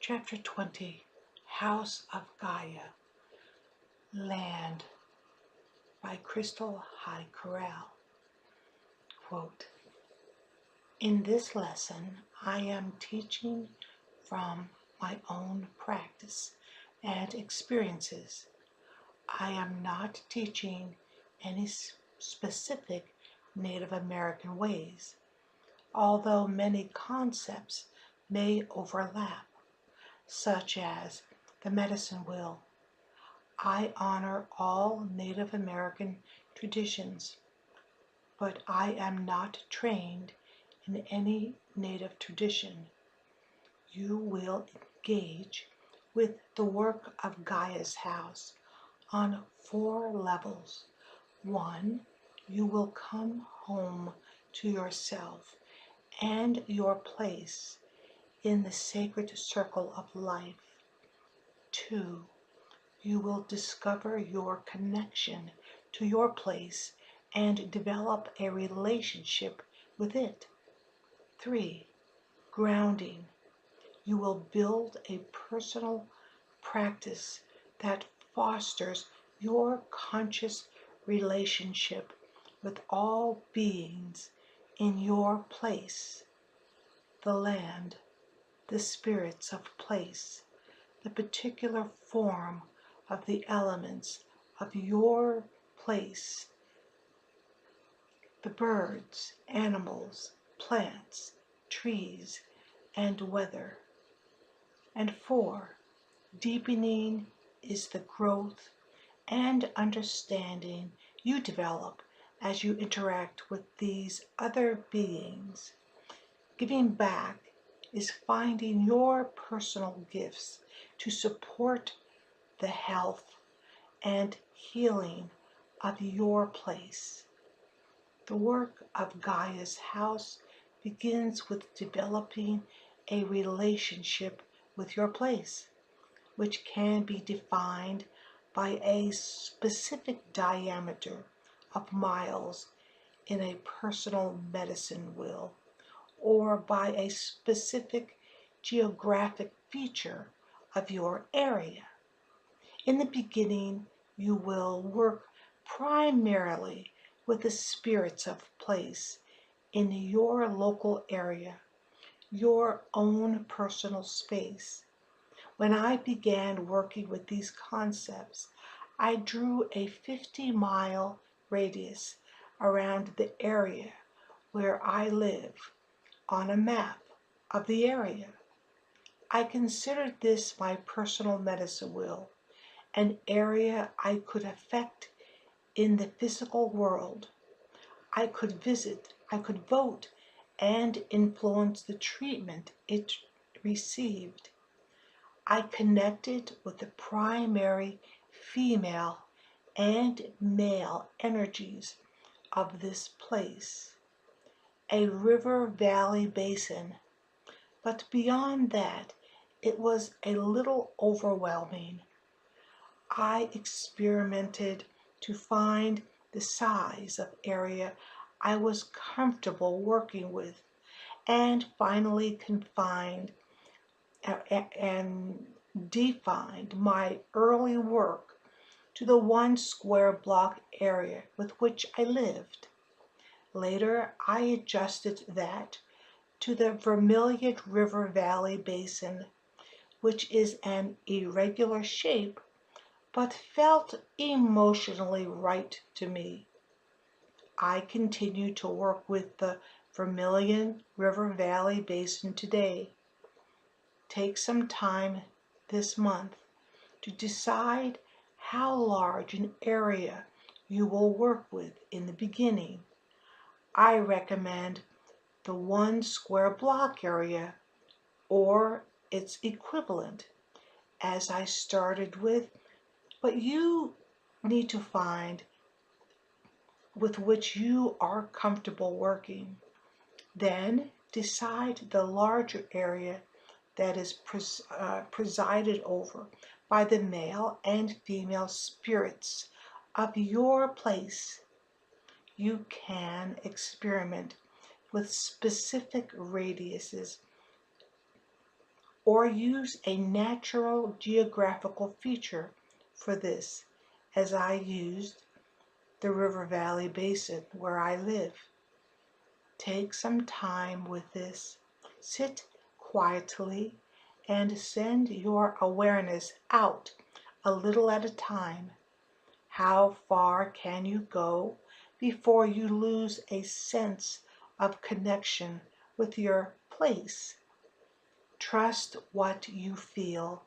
Chapter 20, House of Gaia, Land, by Krystel Correll. Quote, "In this lesson, I am teaching from my own practice and experiences. I am not teaching any specific Native American ways, although many concepts may overlap, such as the medicine wheel. I honor all Native American traditions, but I am not trained in any Native tradition. You will engage with the work of Gaia's house on 4 levels. 1, you will come home to yourself and your place in the sacred circle of life. 2, you will discover your connection to your place and develop a relationship with it. 3, grounding. You will build a personal practice that fosters your conscious relationship with all beings in your place, the land, the spirits of place, the particular form of the elements of your place, the birds, animals, plants, trees, and weather. And 4, deepening is the growth and understanding you develop as you interact with these other beings. Giving back is finding your personal gifts to support the health and healing of your place. The work of Gaia's house begins with developing a relationship with your place, which can be defined by a specific diameter of miles in a personal medicine wheel, or by a specific geographic feature of your area. In the beginning, you will work primarily with the spirits of place in your local area, your own personal space. When I began working with these concepts, I drew a 50-mile radius around the area where I live on a map of the area. I considered this my personal medicine wheel, an area I could affect in the physical world. I could visit, I could vote, and influence the treatment it received. I connected with the primary female and male energies of this place, a river valley basin, but beyond that, it was a little overwhelming. I experimented to find the size of area I was comfortable working with, and finally confined and defined my early work to the 1 square block area with which I lived. Later, I adjusted that to the Vermilion River Valley Basin, which is an irregular shape but felt emotionally right to me. I continue to work with the Vermilion River Valley Basin today. Take some time this month to decide how large an area you will work with in the beginning. I recommend the 1 square block area or its equivalent, as I started with, but you need to find with which you are comfortable working. Then decide the larger area that is presided over by the male and female spirits of your place. You can experiment with specific radiuses or use a natural geographical feature for this, as I used the River Valley Basin where I live. Take some time with this. Sit quietly and send your awareness out a little at a time. How far can you go before you lose a sense of connection with your place? Trust what you feel.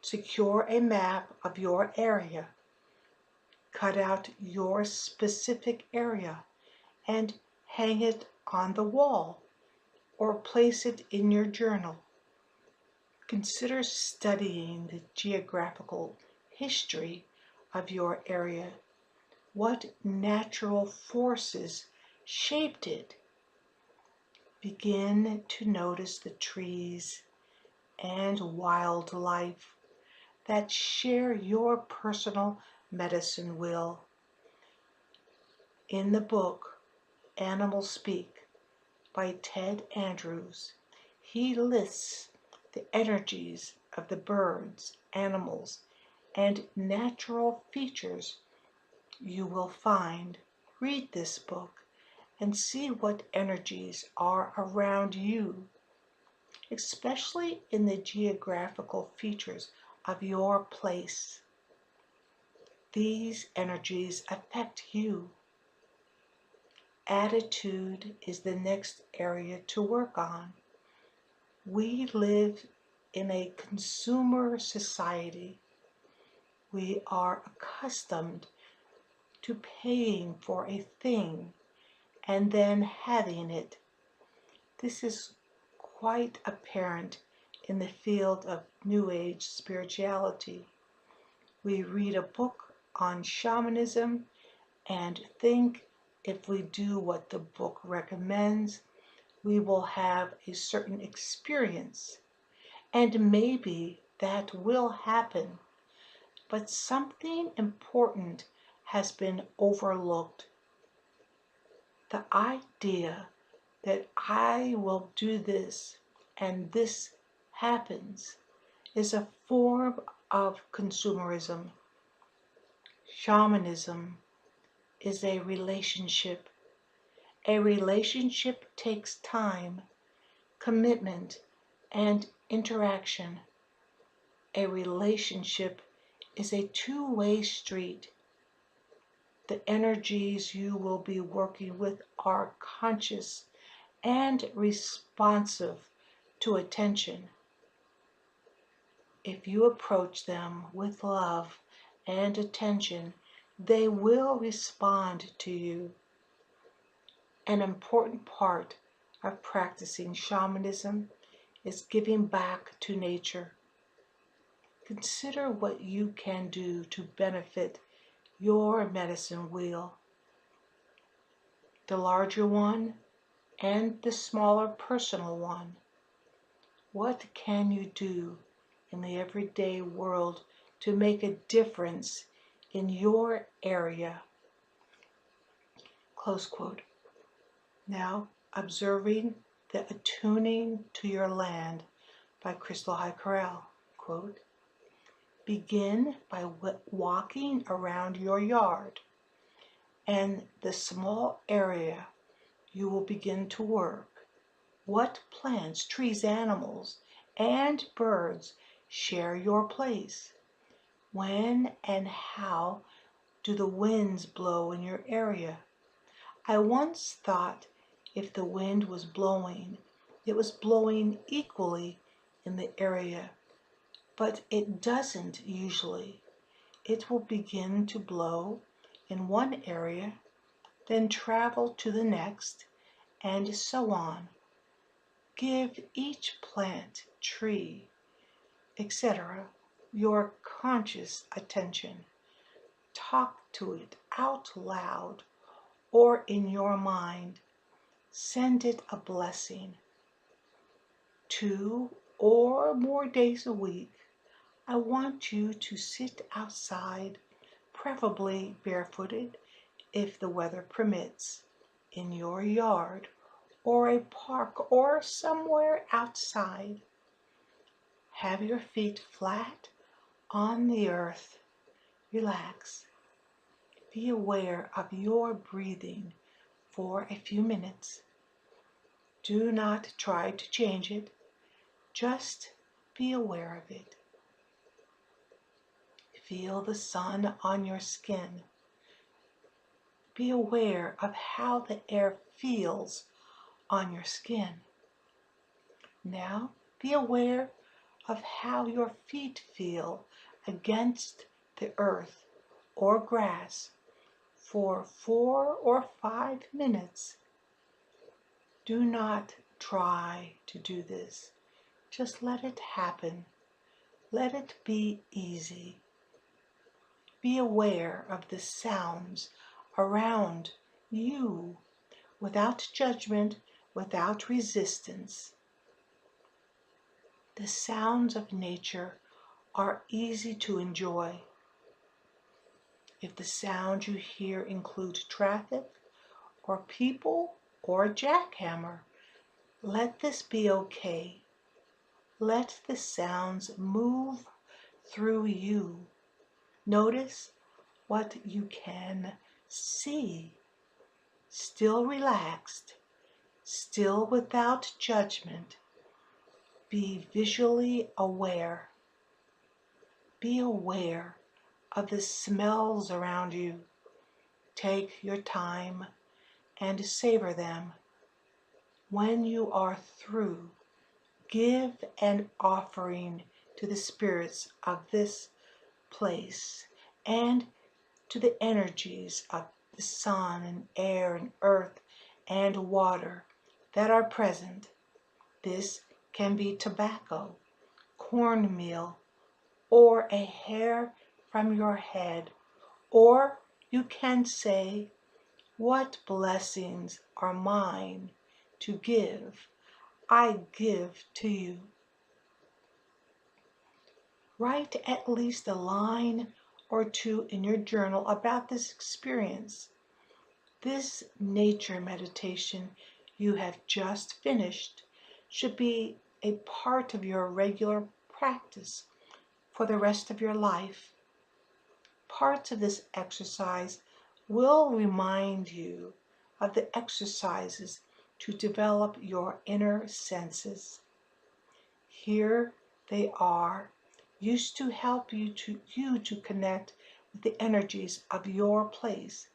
Secure a map of your area. Cut out your specific area and hang it on the wall or place it in your journal. Consider studying the geographical history of your area. What natural forces shaped it? Begin to notice the trees and wildlife that share your personal medicine wheel. In the book Animals Speak by Ted Andrews, he lists the energies of the birds, animals, and natural features you will find. Read this book and see what energies are around you, especially in the geographical features of your place. These energies affect you. Attitude is the next area to work on. We live in a consumer society. We are accustomed to paying for a thing and then having it. This is quite apparent in the field of New Age spirituality. We read a book on shamanism and think if we do what the book recommends, we will have a certain experience. And maybe that will happen. But something important has been overlooked. The idea that I will do this and this happens is a form of consumerism. Shamanism is a relationship. A relationship takes time, commitment, and interaction. A relationship is a two-way street. The energies you will be working with are conscious and responsive to attention. If you approach them with love and attention, they will respond to you. An important part of practicing shamanism is giving back to nature. Consider what you can do to benefit your medicine wheel, the larger one and the smaller personal one. What can you do in the everyday world to make a difference in your area? Close quote. Now, Observing the Attuning to Your Land by Krystel Correll. Quote, begin by walking around your yard and the small area you will begin to work. What plants, trees, animals, and birds share your place? When and how do the winds blow in your area? I once thought if the wind was blowing, it was blowing equally in the area, but it doesn't usually. It will begin to blow in one area, then travel to the next, and so on. Give each plant, tree, etc., your conscious attention. Talk to it out loud or in your mind. Send it a blessing. 2 or more days a week, I want you to sit outside, preferably barefooted if the weather permits, in your yard or a park or somewhere outside. Have your feet flat on the earth. Relax. Be aware of your breathing for a few minutes. Do not try to change it. Just be aware of it. Feel the sun on your skin. Be aware of how the air feels on your skin. Now be aware of how your feet feel against the earth or grass for 4 or 5 minutes. Do not try to do this. Just let it happen. Let it be easy. Be aware of the sounds around you without judgment, without resistance. The sounds of nature are easy to enjoy. If the sounds you hear include traffic or people or a jackhammer, let this be okay. Let the sounds move through you. Notice what you can see. Still relaxed, still without judgment. Be visually aware. Be aware of the smells around you. Take your time and savor them. When you are through, give an offering to the spirits of this place and to the energies of the sun and air and earth and water that are present. This can be tobacco, cornmeal, or a hair from your head, or you can say, "What blessings are mine to give? I give to you." Write at least a line or two in your journal about this experience. This nature meditation you have just finished should be a part of your regular practice for the rest of your life. Parts of this exercise will remind you of the exercises to develop your inner senses. Here they are, used to help you to connect with the energies of your place.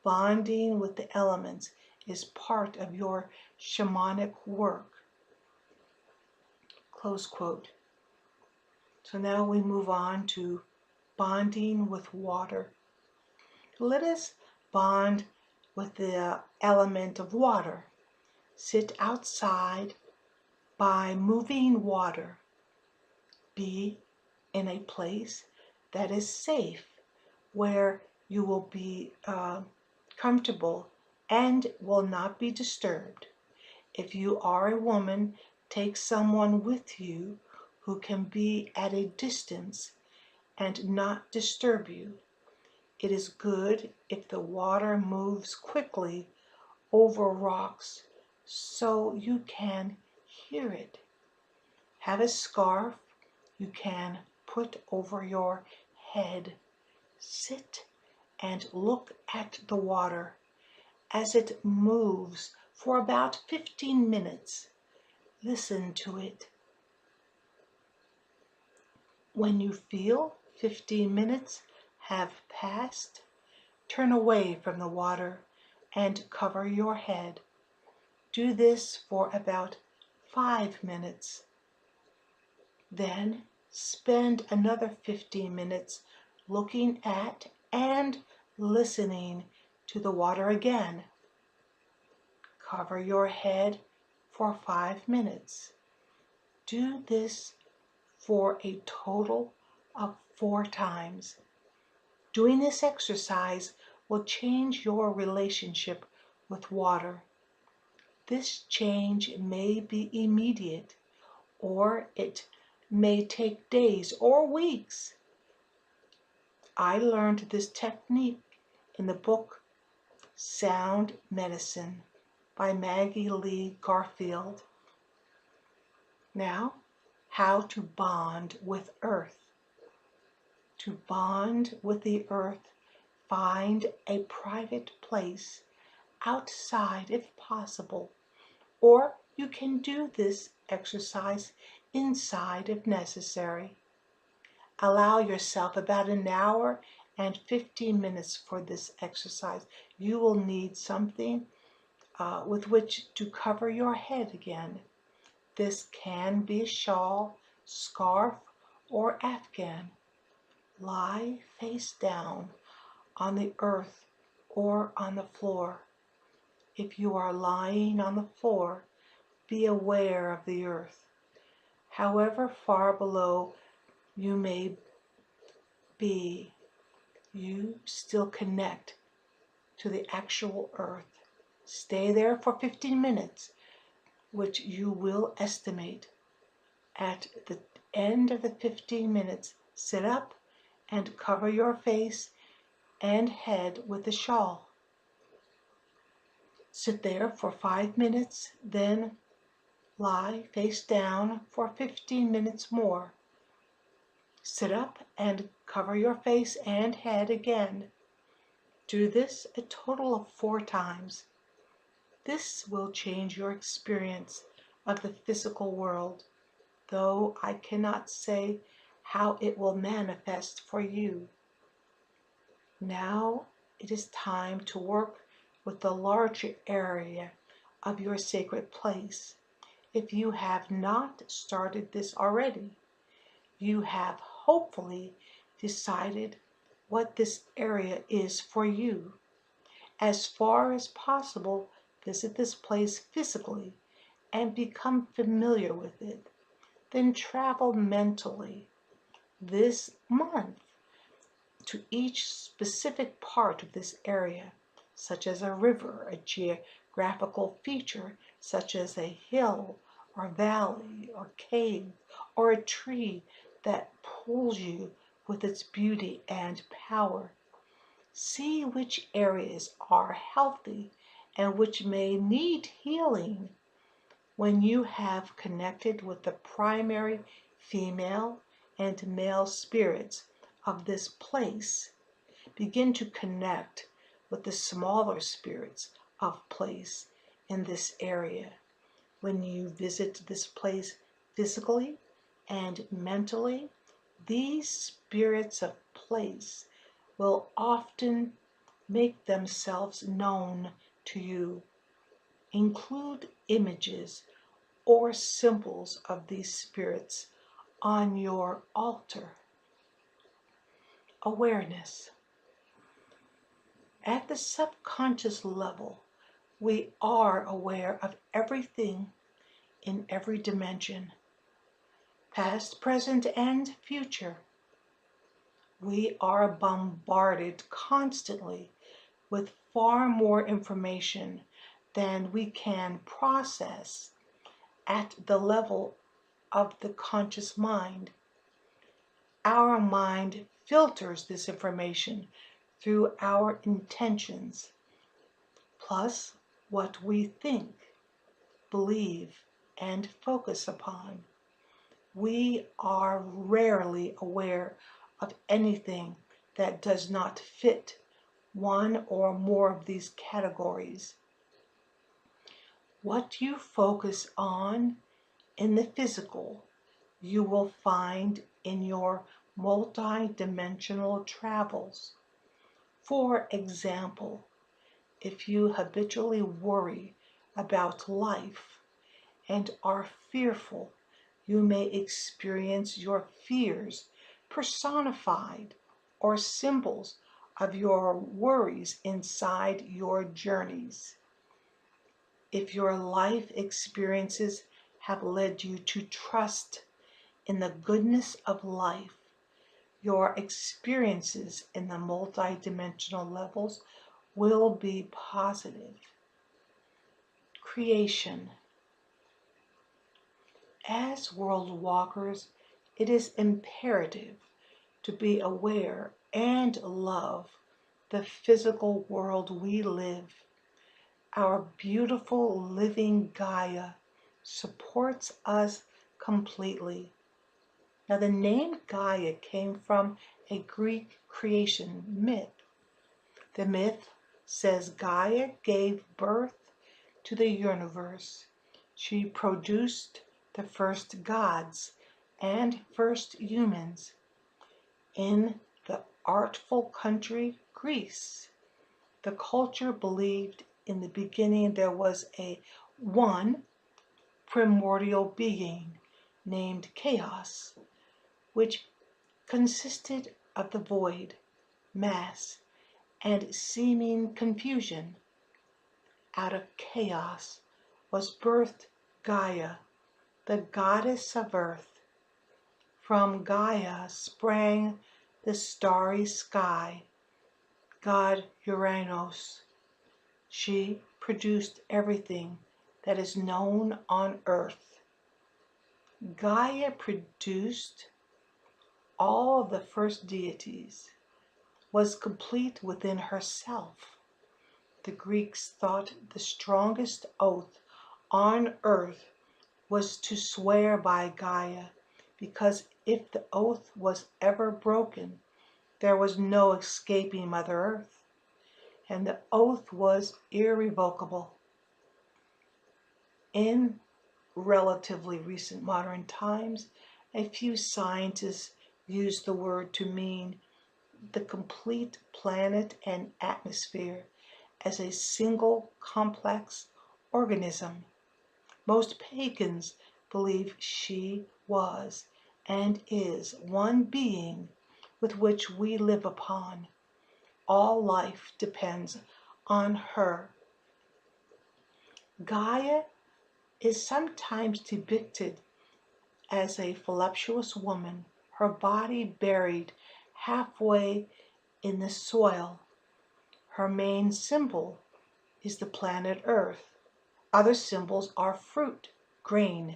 Bonding with the elements is part of your shamanic work. Close quote. So now we move on to bonding with water. Let us bond with the element of water. Sit outside by moving water. Be in a place that is safe, where you will be comfortable and will not be disturbed. If you are a woman, take someone with you who can be at a distance and not disturb you. It is good if the water moves quickly over rocks so you can hear it. Have a scarf you can put over your head. Sit and look at the water as it moves for about 15 minutes. Listen to it. When you feel 15 minutes have passed, turn away from the water and cover your head. Do this for about 5 minutes. Then spend another 15 minutes looking at and listening to the water again. Cover your head for 5 minutes. Do this for a total of 4 times. Doing this exercise will change your relationship with water. This change may be immediate, or it may take days or weeks. I learned this technique in the book Sound Medicine by Maggie Lee Garfield. Now, how to bond with Earth. To bond with the Earth, find a private place outside if possible, or you can do this exercise inside if necessary. Allow yourself about an hour and 15 minutes for this exercise. You will need something with which to cover your head again. This can be a shawl, scarf, or afghan. Lie face down on the earth or on the floor. If you are lying on the floor, be aware of the earth. However far below you may be, you still connect to the actual earth. Stay there for 15 minutes, which you will estimate. At the end of the 15 minutes, sit up and cover your face and head with a shawl. Sit there for 5 minutes, then lie face down for 15 minutes more. Sit up and cover your face and head again. Do this a total of 4 times. This will change your experience of the physical world, though I cannot say how it will manifest for you. Now it is time to work with the larger area of your sacred place. If you have not started this already, you have hopefully decided what this area is for you. As far as possible, visit this place physically and become familiar with it. Then travel mentally this month to each specific part of this area, such as a river, a geographical feature, such as a hill or valley or cave or a tree that pulls you with its beauty and power. See which areas are healthy and which may need healing. When you have connected with the primary female and male spirits of this place, begin to connect with the smaller spirits of place in this area. When you visit this place physically and mentally, these spirits of place will often make themselves known to you. Include images or symbols of these spirits on your altar. Awareness. At the subconscious level, we are aware of everything in every dimension, past, present, and future. We are bombarded constantly with far more information than we can process at the level of the conscious mind. Our mind filters this information through our intentions, plus what we think, believe, and focus upon. We are rarely aware of anything that does not fit one or more of these categories. What you focus on in the physical, you will find in your multi-dimensional travels. For example, if you habitually worry about life and are fearful, you may experience your fears personified or symbols of your worries inside your journeys. If your life experiences have led you to trust in the goodness of life, your experiences in the multidimensional levels will be positive. Creation. As world walkers, it is imperative to be aware and love the physical world we live. Our beautiful living Gaia supports us completely. Now, the name Gaia came from a Greek creation myth. The myth says Gaia gave birth to the universe. She produced the first gods and first humans in the artful country Greece. The culture believed in the beginning there was a one primordial being named Chaos, which consisted of the void, mass, and seeming confusion. Out of chaos was birthed Gaia, the goddess of earth. From Gaia sprang the starry sky, god Uranus. She produced everything that is known on earth. Gaia produced all of the first deities, was complete within herself. The Greeks thought the strongest oath on earth was to swear by Gaia, because if the oath was ever broken, there was no escaping Mother Earth, and the oath was irrevocable. In relatively recent modern times, a few scientists use the word to mean the complete planet and atmosphere as a single complex organism. Most pagans believe she was and is one being with which we live upon. All life depends on her. Gaia is sometimes depicted as a voluptuous woman, her body buried halfway in the soil. Her main symbol is the planet Earth. Other symbols are fruit, grain,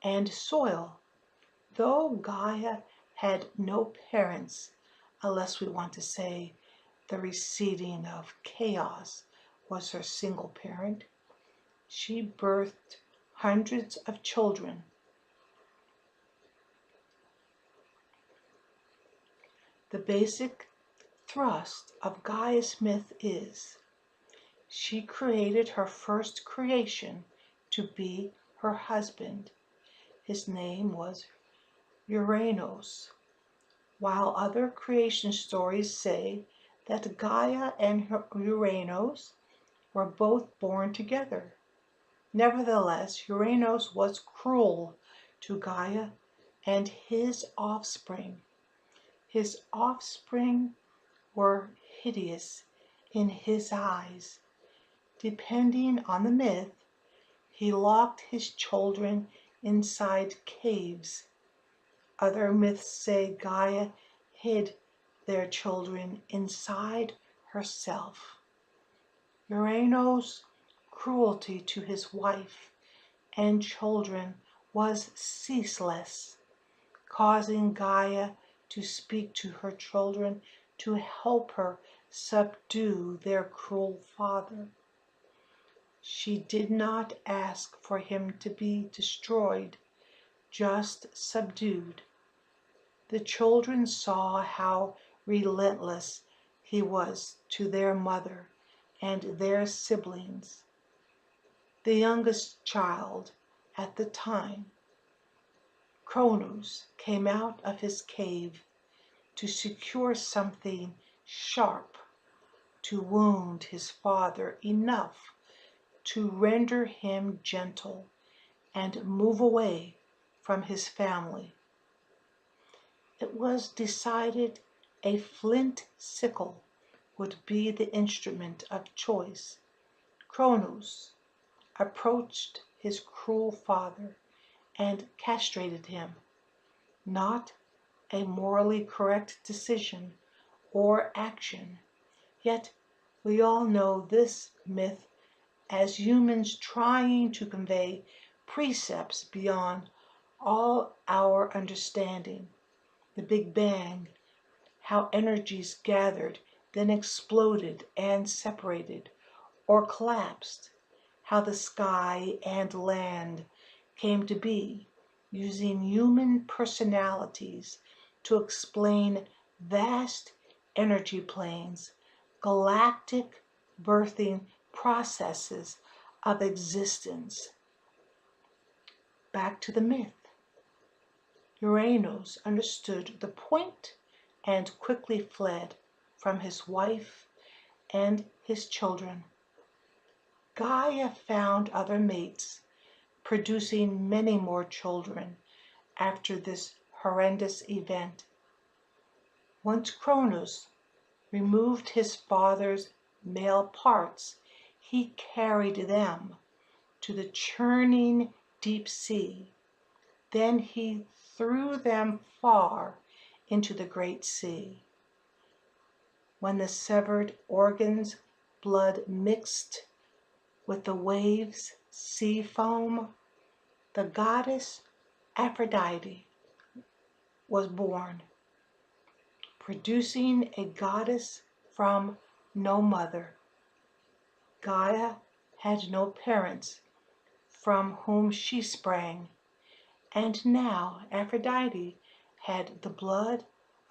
and soil. Though Gaia had no parents, unless we want to say the receding of chaos was her single parent, she birthed hundreds of children. The basic thrust of Gaia's myth is she created her first creation to be her husband. His name was Uranus, while other creation stories say that Gaia and Uranus were both born together. Nevertheless, Uranus was cruel to Gaia and his offspring. His offspring were hideous in his eyes. Depending on the myth, he locked his children inside caves. Other myths say Gaia hid their children inside herself. Uranus' cruelty to his wife and children was ceaseless, causing Gaia to speak to her children to help her subdue their cruel father. She did not ask for him to be destroyed, just subdued. The children saw how relentless he was to their mother and their siblings. The youngest child at the time, Cronus, came out of his cave to secure something sharp to wound his father enough to render him gentle and move away from his family. It was decided a flint sickle would be the instrument of choice. Cronus approached his cruel father and castrated him. Not a morally correct decision or action, yet we all know this myth as humans trying to convey precepts beyond all our understanding. The Big Bang, how energies gathered, then exploded and separated, or collapsed, how the sky and land came to be, using human personalities to explain vast energy planes, galactic birthing processes of existence. Back to the myth. Uranus understood the point and quickly fled from his wife and his children. Gaia found other mates, producing many more children after this horrendous event. Once Cronus removed his father's male parts, he carried them to the churning deep sea. Then he threw them far into the great sea. When the severed organs' blood mixed with the waves' sea foam, the goddess Aphrodite was born, producing a goddess from no mother. Gaia had no parents from whom she sprang, and now Aphrodite had the blood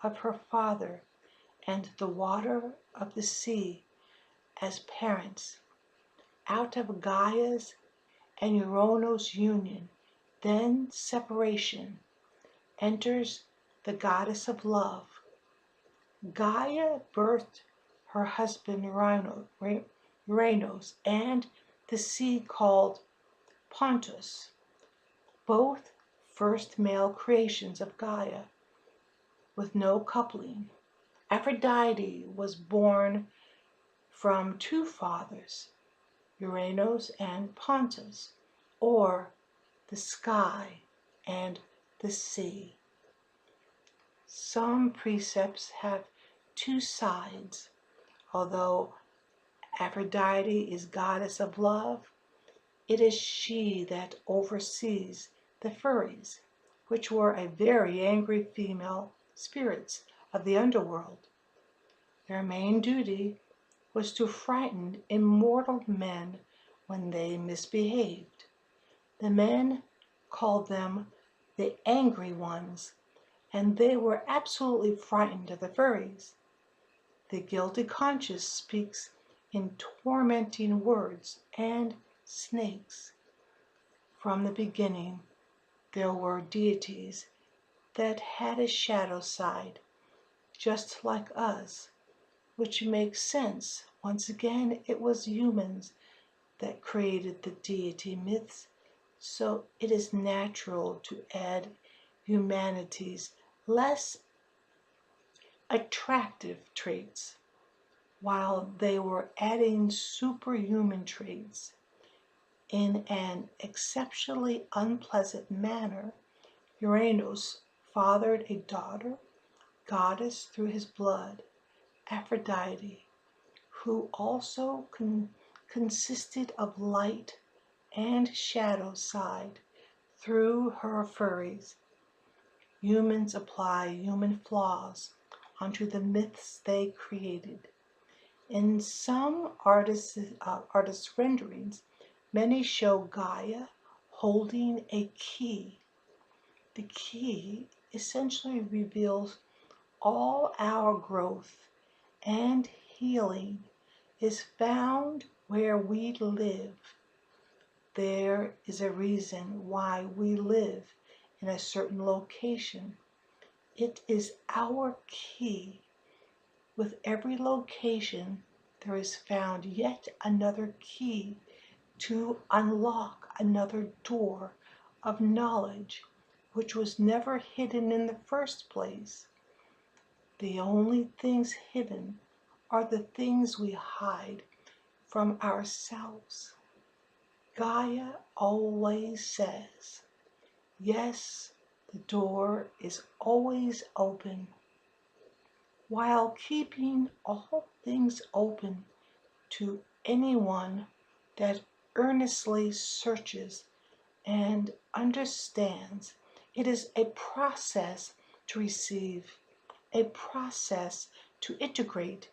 of her father and the water of the sea as parents. Out of Gaia's and Uranus' union, then separation, enters the goddess of love. Gaia birthed her husband Uranus and the sea called Pontus, both first male creations of Gaia, with no coupling. Aphrodite was born from two fathers, Uranus and Pontus, or the sky and the sea. Some precepts have two sides. Although Aphrodite is goddess of love, it is she that oversees the Furies, which were a very angry female spirits of the underworld. Their main duty was to frighten immortal men when they misbehaved. The men called them the Angry Ones, and they were absolutely frightened of the Furies. The guilty conscience speaks in tormenting words and snakes. From the beginning, there were deities that had a shadow side, just like us, which makes sense. Once again, it was humans that created the deity myths, so it is natural to add humanity's less attractive traits, while they were adding superhuman traits. In an exceptionally unpleasant manner, Uranus fathered a daughter, goddess through his blood, Aphrodite, who also consisted of light and shadow side through her Furies. Humans apply human flaws onto the myths they created. In some artists' renderings, many show Gaia holding a key. The key essentially reveals all our growth and healing is found where we live. There is a reason why we live in a certain location. It is our key. With every location, there is found yet another key to unlock another door of knowledge which was never hidden in the first place. The only things hidden are the things we hide from ourselves. Gaia always says, yes, the door is always open, while keeping all things open to anyone that earnestly searches and understands. It is a process to receive, a process to integrate,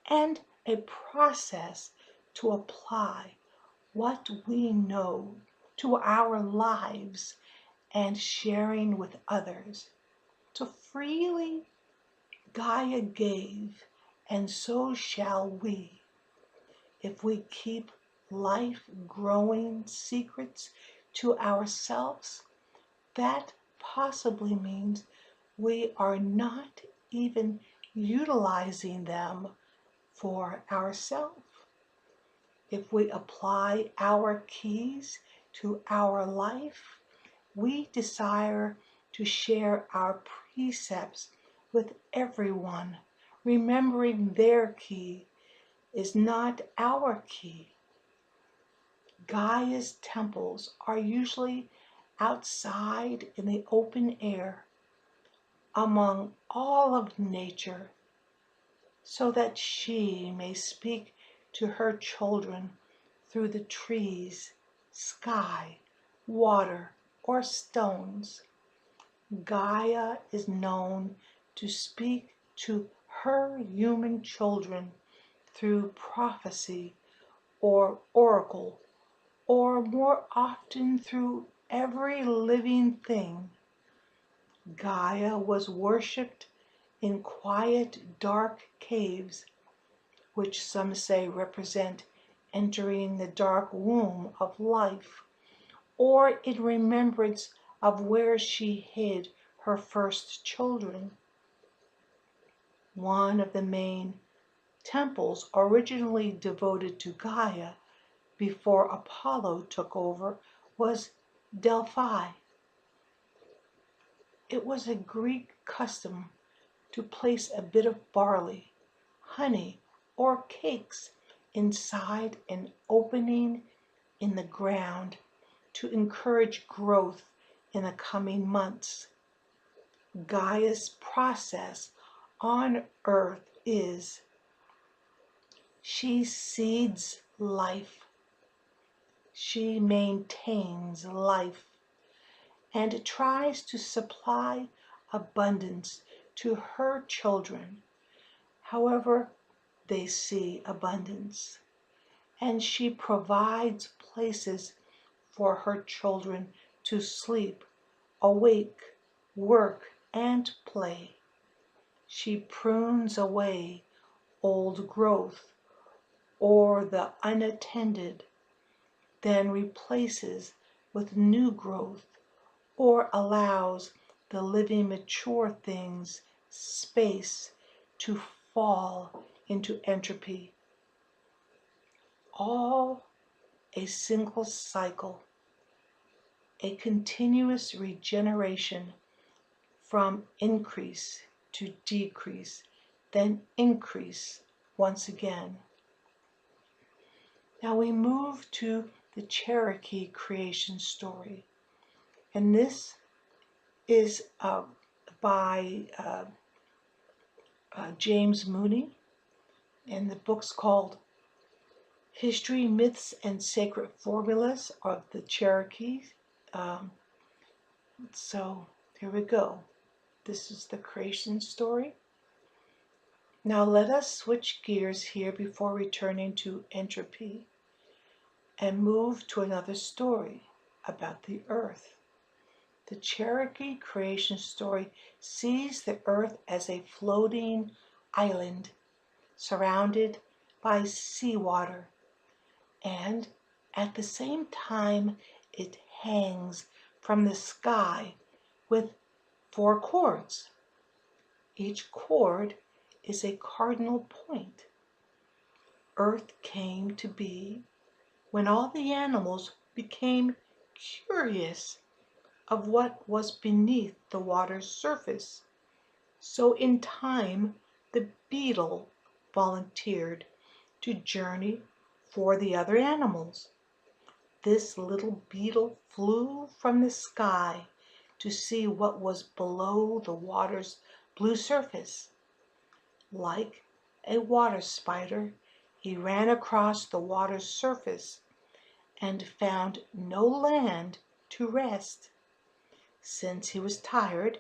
and a process to apply what we know to our lives and sharing with others. So freely Gaia gave, and so shall we, if we keep life-growing secrets to ourselves. That possibly means we are not even utilizing them for ourselves. If we apply our keys to our life, we desire to share our precepts with everyone, remembering their key is not our key. Gaia's temples are usually outside in the open air among all of nature, so that she may speak to her children through the trees, sky, water, or stones. Gaia is known to speak to her human children through prophecy or oracle, or more often through every living thing. Gaia was worshipped in quiet, dark caves, which some say represent entering the dark womb of life, or in remembrance of where she hid her first children. One of the main temples originally devoted to Gaia before Apollo took over was Delphi. It was a Greek custom to place a bit of barley, honey, or cakes inside an opening in the ground to encourage growth in the coming months. Gaia's process on earth is she seeds life, she maintains life, and tries to supply abundance to her children, however they see abundance. And she provides places for her children to sleep, awake, work, and play. She prunes away old growth or the unattended, then replaces with new growth, or allows the living mature things space to fall into entropy. All a single cycle, a continuous regeneration from increase to decrease, then increase once again. Now we move to the Cherokee creation story, and this is by James Mooney, and the book's called History, Myths, and Sacred Formulas of the Cherokees. So here we go. This is the creation story. Now let us switch gears here before returning to entropy and move to another story about the earth. The Cherokee creation story sees the earth as a floating island surrounded by seawater, and at the same time it hangs from the sky with 4 cords. Each cord is a cardinal point. Earth came to be when all the animals became curious of what was beneath the water's surface. So in time, the beetle volunteered to journey for the other animals. This little beetle flew from the sky to see what was below the water's blue surface. Like a water spider, he ran across the water's surface and found no land to rest. Since he was tired,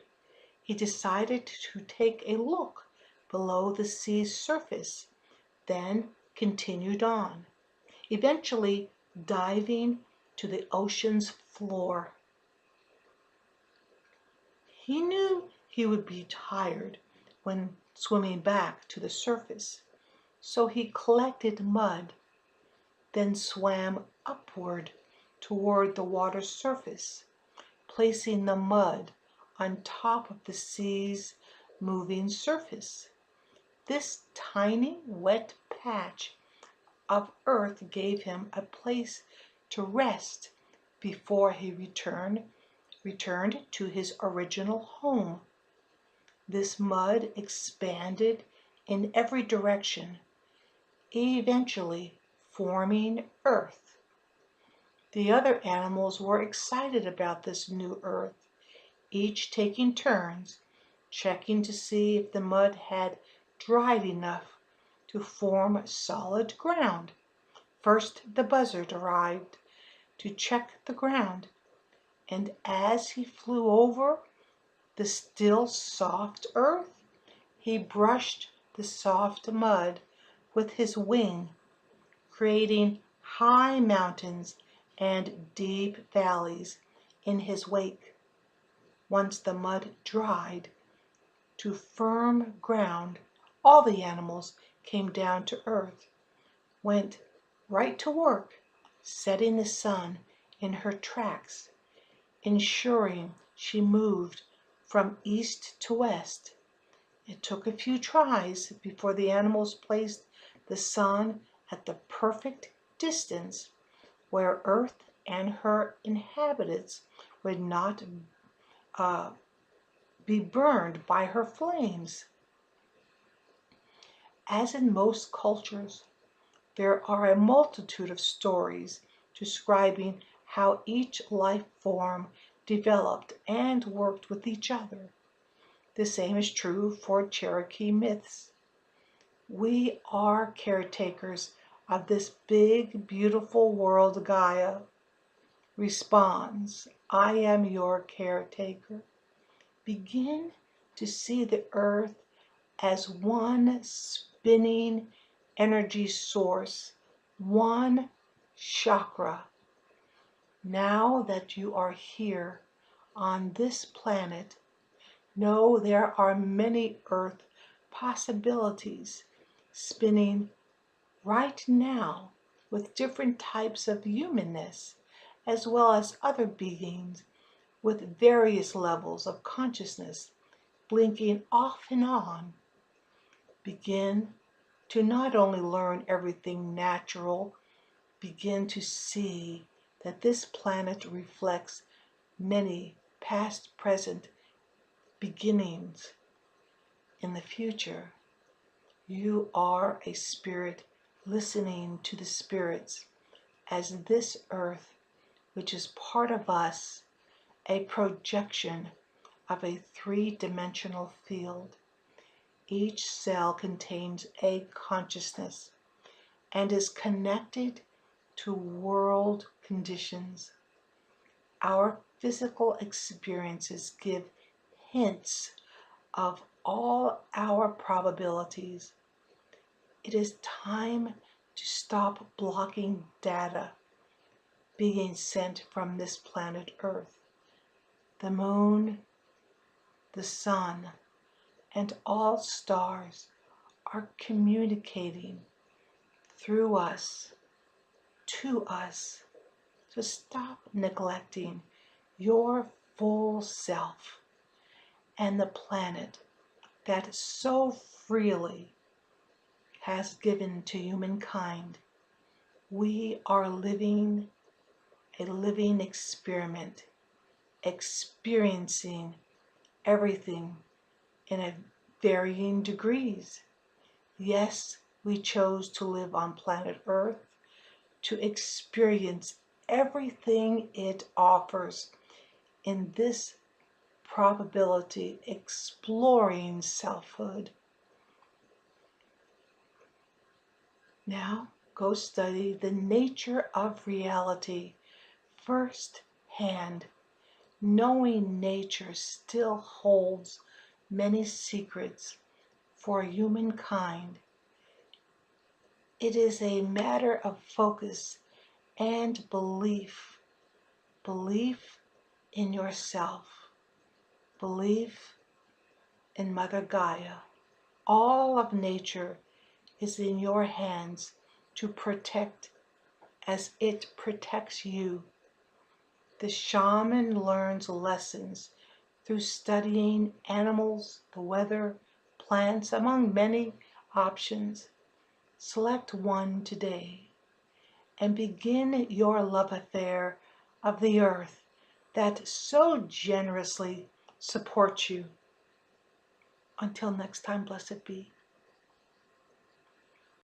he decided to take a look below the sea's surface, then continued on, eventually diving to the ocean's floor. He knew he would be tired when swimming back to the surface, so he collected mud, then swam upward toward the water's surface, placing the mud on top of the sea's moving surface. This tiny wet patch of earth gave him a place to rest before he returned to his original home. This mud expanded in every direction, eventually forming earth. The other animals were excited about this new earth, each taking turns, checking to see if the mud had dried enough to form solid ground. First, the buzzard arrived to check the ground, and as he flew over the still soft earth, he brushed the soft mud with his wing, creating high mountains and deep valleys in his wake. Once the mud dried to firm ground, all the animals came down to earth, went right to work, setting the sun in her tracks, ensuring she moved from east to west. It took a few tries before the animals placed the sun at the perfect distance where Earth and her inhabitants would not uh, be burned by her flames. As in most cultures, there are a multitude of stories describing how each life form developed and worked with each other. The same is true for Cherokee myths. We are caretakers of this big, beautiful world. Gaia responds, I am your caretaker. Begin to see the earth as one spinning energy source, one chakra. Now that you are here on this planet, know there are many Earth possibilities spinning right now with different types of humanness, as well as other beings with various levels of consciousness blinking off and on. Begin to not only learn everything natural, begin to see that this planet reflects many past, present beginnings in the future. You are a spirit listening to the spirits, as this earth, which is part of us, a projection of a three-dimensional field. Each cell contains a consciousness and is connected to world conditions. Our physical experiences give hints of all our probabilities. It is time to stop blocking data being sent from this planet Earth. The moon, the sun, and all stars are communicating through us, to us. So stop neglecting your full self and the planet that so freely has given to humankind. We are living a living experiment, experiencing everything in a varying degrees. Yes, we chose to live on planet Earth to experience everything it offers in this probability, exploring selfhood. Now go study the nature of reality firsthand. Knowing nature still holds many secrets for humankind. It is a matter of focus and belief in yourself. Belief in Mother Gaia. All of nature is in your hands to protect as it protects you. The shaman learns lessons through studying animals, the weather, plants, among many options. Select one today and begin your love affair of the earth that so generously supports you. Until next time, blessed be.